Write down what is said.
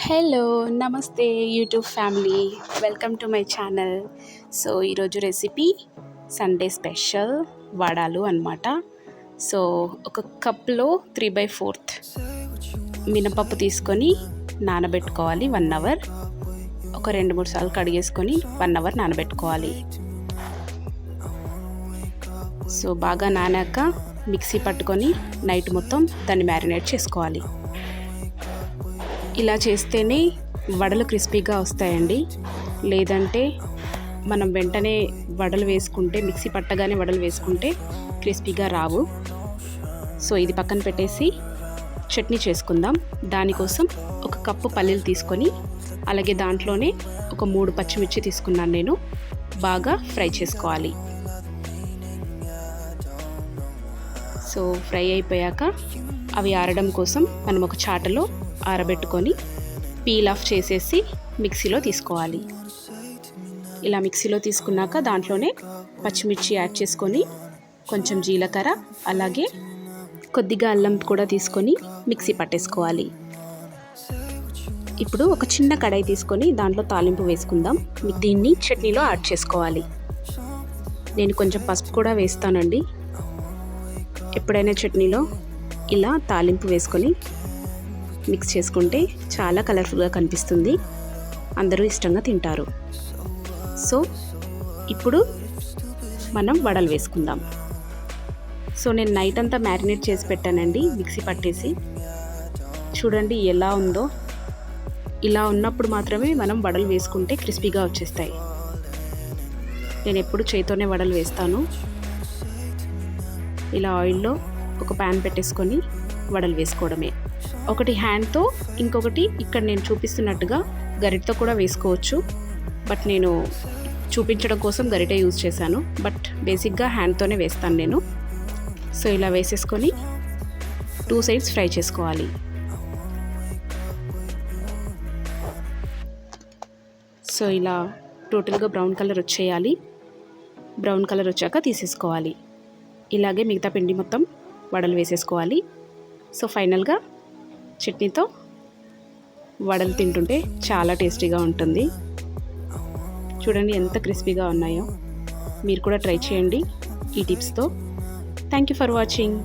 Hello నమస్తే YouTube family, welcome to my channel. So ఈరోజు recipe Sunday special వడాలు అన్నమాట. So ఒక కప్లో 3/4 మినపప్పు తీసుకొని నానబెట్టుకోవాలి 1 అవర్. ఒక 2-3 సార్లు కడిగేసుకొని 1 అవర్ నానబెట్టుకోవాలి. సో బాగా నానాక మిక్సీ పట్టుకొని నైట్ మొత్తం దాన్ని మ్యారినేట్ చేసుకోవాలి. ఇలా చేస్తేనే వడలు క్రిస్పీగా వస్తాయండి. లేదంటే మనం వెంటనే వడలు వేసుకుంటే, మిక్సీ పట్టగానే వడలు వేసుకుంటే క్రిస్పీగా రావు. సో ఇది పక్కన పెట్టేసి చట్నీ చేసుకుందాం. దానికోసం ఒక కప్పు పల్లీలు తీసుకొని, అలాగే దాంట్లోనే ఒక 3 పచ్చిమిర్చి తీసుకున్నాను నేను. బాగా ఫ్రై చేసుకోవాలి. సో ఫ్రై అయిపోయాక అవి ఆరడం కోసం మనం ఒక చాటలో ఆరబెట్టుకొని పీల్ ఆఫ్ చేసేసి మిక్సీలో తీసుకోవాలి. ఇలా మిక్సీలో తీసుకున్నాక దాంట్లోనే పచ్చిమిర్చి యాడ్ చేసుకొని, కొంచెం జీలకర్ర, అలాగే కొద్దిగా అల్లం కూడా తీసుకొని మిక్సీ పట్టేసుకోవాలి. ఇప్పుడు ఒక చిన్న కడాయి తీసుకొని దాంట్లో తాలింపు వేసుకుందాం. దీన్ని చట్నీలో యాడ్ చేసుకోవాలి. నేను కొంచెం పసుపు కూడా వేస్తానండి. ఎప్పుడైనా చట్నీలో ఇలా తాలింపు వేసుకొని మిక్స్ చేసుకుంటే చాలా కలర్ఫుల్గా కనిపిస్తుంది. అందరూ ఇష్టంగా తింటారు. సో ఇప్పుడు మనం వడలు వేసుకుందాం. సో నేను నైట్ అంతా మ్యారినేట్ చేసి పెట్టానండి, మిక్సీ పట్టేసి. చూడండి ఎలా ఉందో. ఇలా ఉన్నప్పుడు మాత్రమే మనం వడలు వేసుకుంటే క్రిస్పీగా వచ్చేస్తాయి. నేను ఎప్పుడు చేతితోనే వడలు వేస్తాను. ఇలా ఆయిల్లో ఒక ప్యాన్ పెట్టేసుకొని వడలు వేసుకోవడమే. ఒకటి హ్యాండ్తో, ఇంకొకటి ఇక్కడ నేను చూపిస్తున్నట్టుగా గరిటతో కూడా వేసుకోవచ్చు. బట్ నేను చూపించడం కోసం గరిటె యూజ్ చేశాను. బట్ బేసిక్గా హ్యాండ్తోనే వేస్తాను నేను. సో ఇలా వేసేసుకొని 2 సైడ్స్ ఫ్రై చేసుకోవాలి. సో ఇలా టోటల్గా బ్రౌన్ కలర్ వచ్చేయాలి. బ్రౌన్ కలర్ వచ్చాక తీసేసుకోవాలి. ఇలాగే మిగతా పిండి మొత్తం వడలు వేసేసుకోవాలి. సో ఫైనల్గా చట్నీతో వడలు తింటుంటే చాలా టేస్టీగా ఉంటుంది. చూడండి ఎంత క్రిస్పీగా ఉన్నాయో. మీరు కూడా ట్రై చేయండి ఈ టిప్స్తో. Thank you for watching.